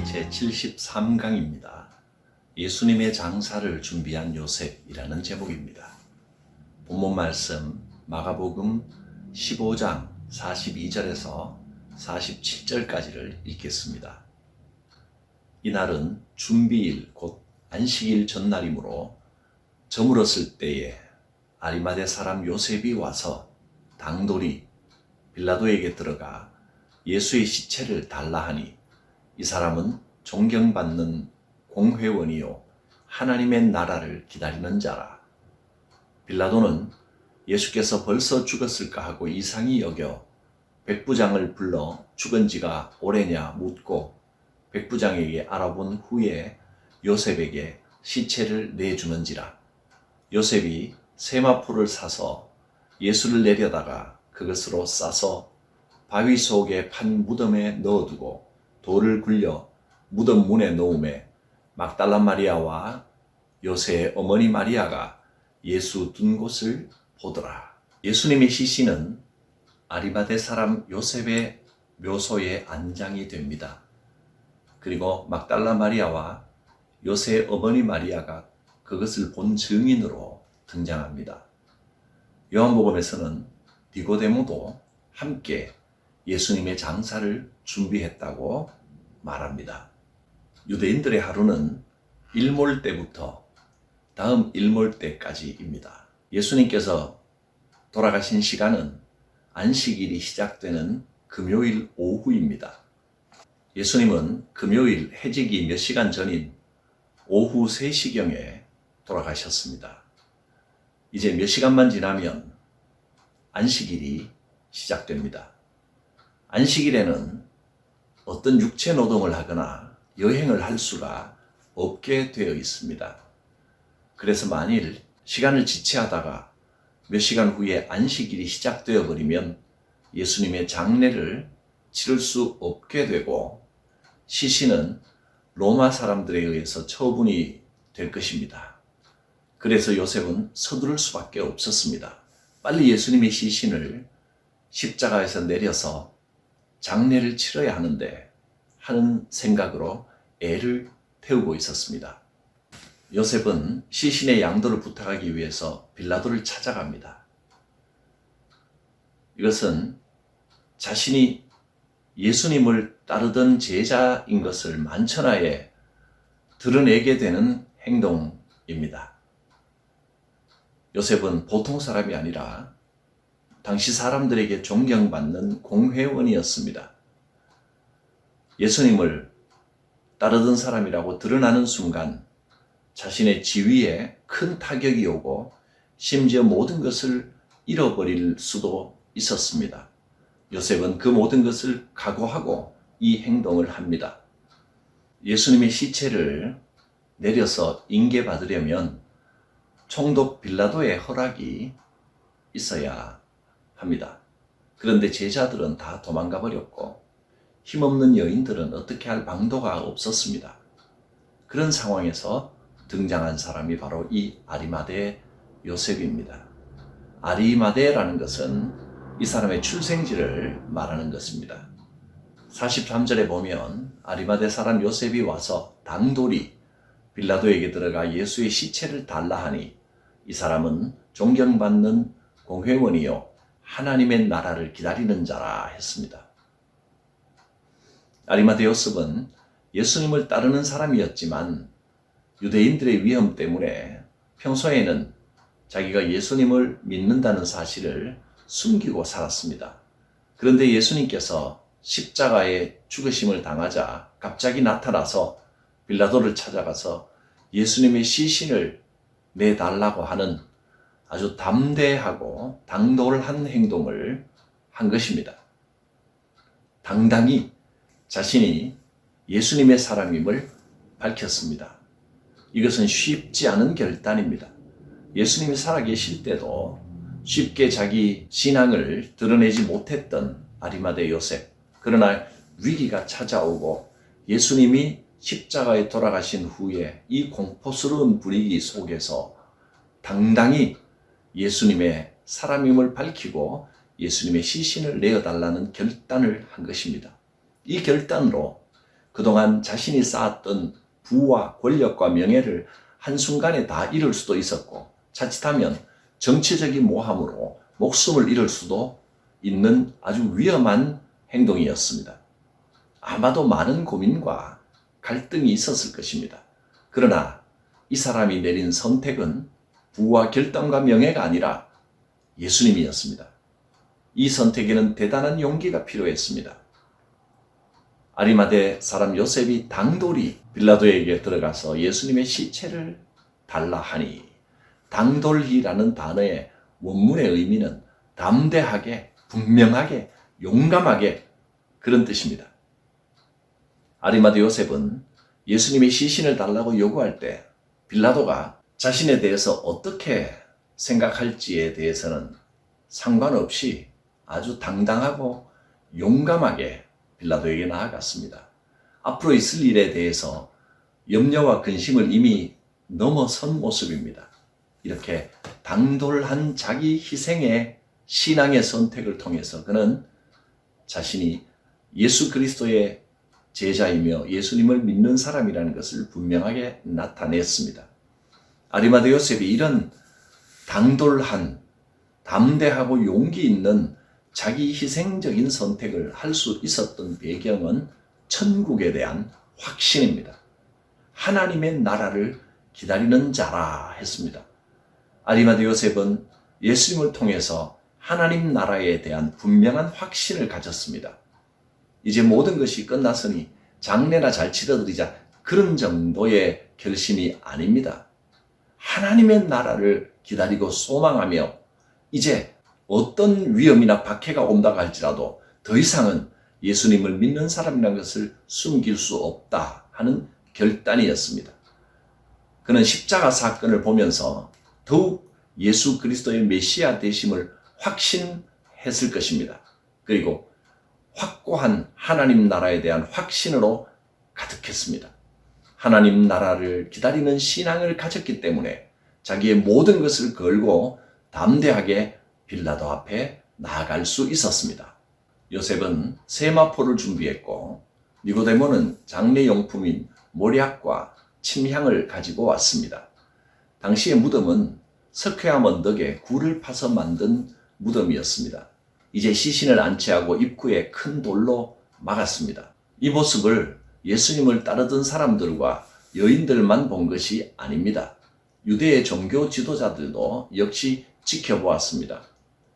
제73강입니다. 예수님의 장사를 준비한 요셉이라는 제목입니다. 본문 말씀 마가복음 15장 42절에서 47절까지를 읽겠습니다. 이날은 준비일 곧 안식일 전날이므로 저물었을 때에 아리마대 사람 요셉이 와서 당돌이 빌라도에게 들어가 예수의 시체를 달라 하니 이 사람은 존경받는 공회원이요 하나님의 나라를 기다리는 자라. 빌라도는 예수께서 벌써 죽었을까 하고 이상히 여겨 백부장을 불러 죽은 지가 오래냐 묻고 백부장에게 알아본 후에 요셉에게 시체를 내주는지라. 요셉이 세마포를 사서 예수를 내려다가 그것으로 싸서 바위 속에 판 무덤에 넣어두고 돌을 굴려 무덤 문에 놓음에 막달라 마리아와 요새의 어머니 마리아가 예수 둔 곳을 보더라. 예수님의 시신은 아리마대 사람 요셉의 묘소에 안장이 됩니다. 그리고 막달라 마리아와 요새의 어머니 마리아가 그것을 본 증인으로 등장합니다. 요한복음에서는 니고데모도 함께 예수님의 장사를 준비했다고 말합니다. 유대인들의 하루는 일몰 때부터 다음 일몰 때까지입니다. 예수님께서 돌아가신 시간은 안식일이 시작되는 금요일 오후입니다. 예수님은 금요일 해지기 몇 시간 전인 오후 3시경에 돌아가셨습니다. 이제 몇 시간만 지나면 안식일이 시작됩니다. 안식일에는 어떤 육체 노동을 하거나 여행을 할 수가 없게 되어 있습니다. 그래서 만일 시간을 지체하다가 몇 시간 후에 안식일이 시작되어 버리면 예수님의 장례를 치를 수 없게 되고 시신은 로마 사람들에 의해서 처분이 될 것입니다. 그래서 요셉은 서두를 수밖에 없었습니다. 빨리 예수님의 시신을 십자가에서 내려서 장례를 치러야 하는데 하는 생각으로 애를 태우고 있었습니다. 요셉은 시신의 양도를 부탁하기 위해서 빌라도를 찾아갑니다. 이것은 자신이 예수님을 따르던 제자인 것을 만천하에 드러내게 되는 행동입니다. 요셉은 보통 사람이 아니라 당시 사람들에게 존경받는 공회원이었습니다. 예수님을 따르던 사람이라고 드러나는 순간 자신의 지위에 큰 타격이 오고 심지어 모든 것을 잃어버릴 수도 있었습니다. 요셉은 그 모든 것을 각오하고 이 행동을 합니다. 예수님의 시체를 내려서 인계받으려면 총독 빌라도의 허락이 있어야 합니다. 그런데 제자들은 다 도망가 버렸고 힘없는 여인들은 어떻게 할 방도가 없었습니다. 그런 상황에서 등장한 사람이 바로 이 아리마대 요셉입니다. 아리마대라는 것은 이 사람의 출생지를 말하는 것입니다. 43절에 보면 아리마대 사람 요셉이 와서 당돌이 빌라도에게 들어가 예수의 시체를 달라 하니 이 사람은 존경받는 공회원이요 하나님의 나라를 기다리는 자라 했습니다. 아리마대 요셉은 예수님을 따르는 사람이었지만 유대인들의 위험 때문에 평소에는 자기가 예수님을 믿는다는 사실을 숨기고 살았습니다. 그런데 예수님께서 십자가에 죽으심을 당하자 갑자기 나타나서 빌라도를 찾아가서 예수님의 시신을 내달라고 하는 아주 담대하고 당돌한 행동을 한 것입니다. 당당히 자신이 예수님의 사람임을 밝혔습니다. 이것은 쉽지 않은 결단입니다. 예수님이 살아계실 때도 쉽게 자기 신앙을 드러내지 못했던 아리마대 요셉. 그러나 위기가 찾아오고 예수님이 십자가에 돌아가신 후에 이 공포스러운 분위기 속에서 당당히 예수님의 사람임을 밝히고 예수님의 시신을 내어달라는 결단을 한 것입니다. 이 결단으로 그동안 자신이 쌓았던 부와 권력과 명예를 한순간에 다 잃을 수도 있었고, 자칫하면 정치적인 모함으로 목숨을 잃을 수도 있는 아주 위험한 행동이었습니다. 아마도 많은 고민과 갈등이 있었을 것입니다. 그러나 이 사람이 내린 선택은 부와 결단과 명예가 아니라 예수님이었습니다. 이 선택에는 대단한 용기가 필요했습니다. 아리마대 사람 요셉이 당돌이 빌라도에게 들어가서 예수님의 시체를 달라 하니, 당돌히라는 단어의 원문의 의미는 담대하게, 분명하게, 용감하게, 그런 뜻입니다. 아리마대 요셉은 예수님의 시신을 달라고 요구할 때 빌라도가 자신에 대해서 어떻게 생각할지에 대해서는 상관없이 아주 당당하고 용감하게 빌라도에게 나아갔습니다. 앞으로 있을 일에 대해서 염려와 근심을 이미 넘어선 모습입니다. 이렇게 당돌한 자기 희생의 신앙의 선택을 통해서 그는 자신이 예수 그리스도의 제자이며 예수님을 믿는 사람이라는 것을 분명하게 나타냈습니다. 아리마대 요셉이 이런 당돌한, 담대하고 용기 있는 자기 희생적인 선택을 할 수 있었던 배경은 천국에 대한 확신입니다. 하나님의 나라를 기다리는 자라 했습니다. 아리마대 요셉은 예수님을 통해서 하나님 나라에 대한 분명한 확신을 가졌습니다. 이제 모든 것이 끝났으니 장례나 잘 치러드리자, 그런 정도의 결심이 아닙니다. 하나님의 나라를 기다리고 소망하며 이제 어떤 위험이나 박해가 온다고 할지라도 더 이상은 예수님을 믿는 사람이라는 것을 숨길 수 없다 하는 결단이었습니다. 그는 십자가 사건을 보면서 더욱 예수 그리스도의 메시아 되심을 확신했을 것입니다. 그리고 확고한 하나님 나라에 대한 확신으로 가득했습니다. 하나님 나라를 기다리는 신앙을 가졌기 때문에 자기의 모든 것을 걸고 담대하게 빌라도 앞에 나아갈 수 있었습니다. 요셉은 세마포를 준비했고, 니고데모는 장례용품인 모략과 침향을 가지고 왔습니다. 당시의 무덤은 석회암 언덕에 굴을 파서 만든 무덤이었습니다. 이제 시신을 안치하고 입구에 큰 돌로 막았습니다. 이 모습을 예수님을 따르던 사람들과 여인들만 본 것이 아닙니다. 유대의 종교 지도자들도 역시 지켜보았습니다.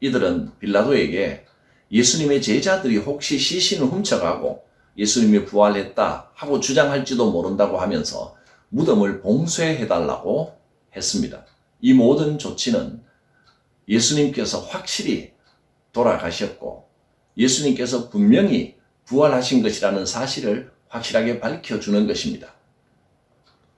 이들은 빌라도에게 예수님의 제자들이 혹시 시신을 훔쳐가고 예수님이 부활했다 하고 주장할지도 모른다고 하면서 무덤을 봉쇄해달라고 했습니다. 이 모든 조치는 예수님께서 확실히 돌아가셨고 예수님께서 분명히 부활하신 것이라는 사실을 확실하게 밝혀주는 것입니다.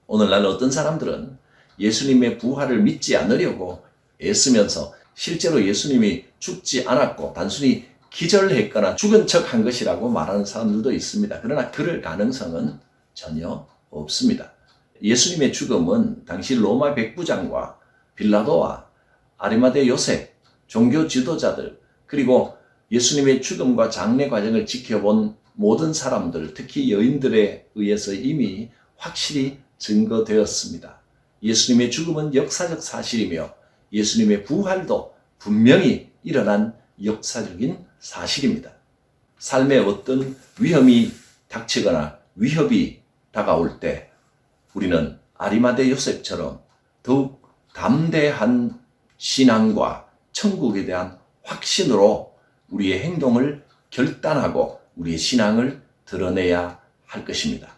오늘날 어떤 사람들은 예수님의 부활을 믿지 않으려고 애쓰면서 실제로 예수님이 죽지 않았고 단순히 기절했거나 죽은 척한 것이라고 말하는 사람들도 있습니다. 그러나 그럴 가능성은 전혀 없습니다. 예수님의 죽음은 당시 로마 백부장과 빌라도와 아리마대 요셉, 종교 지도자들, 그리고 예수님의 죽음과 장례 과정을 지켜본 모든 사람들, 특히 여인들에 의해서 이미 확실히 증거되었습니다. 예수님의 죽음은 역사적 사실이며 예수님의 부활도 분명히 일어난 역사적인 사실입니다. 삶에 어떤 위험이 닥치거나 위협이 다가올 때 우리는 아리마대 요셉처럼 더욱 담대한 신앙과 천국에 대한 확신으로 우리의 행동을 결단하고 우리의 신앙을 드러내야 할 것입니다.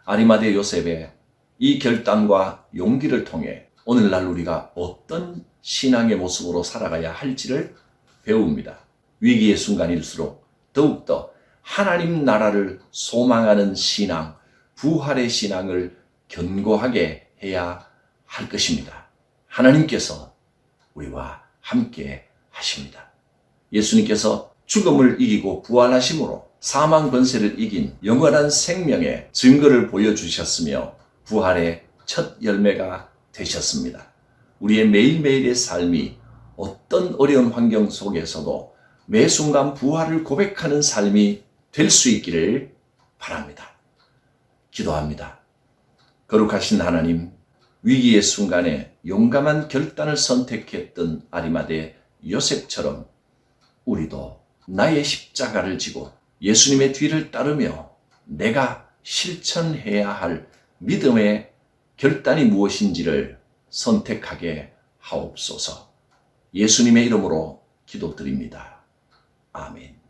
아리마대 요셉의 이 결단과 용기를 통해 오늘날 우리가 어떤 신앙의 모습으로 살아가야 할지를 배웁니다. 위기의 순간일수록 더욱더 하나님 나라를 소망하는 신앙, 부활의 신앙을 견고하게 해야 할 것입니다. 하나님께서 우리와 함께 하십니다. 예수님께서 죽음을 이기고 부활하심으로 사망 권세를 이긴 영원한 생명의 증거를 보여주셨으며 부활의 첫 열매가 되셨습니다. 우리의 매일매일의 삶이 어떤 어려운 환경 속에서도 매 순간 부활을 고백하는 삶이 될 수 있기를 바랍니다. 기도합니다. 거룩하신 하나님, 위기의 순간에 용감한 결단을 선택했던 아리마대 요셉처럼 우리도 나의 십자가를 지고 예수님의 뒤를 따르며 내가 실천해야 할 믿음의 결단이 무엇인지를 선택하게 하옵소서. 예수님의 이름으로 기도드립니다. 아멘.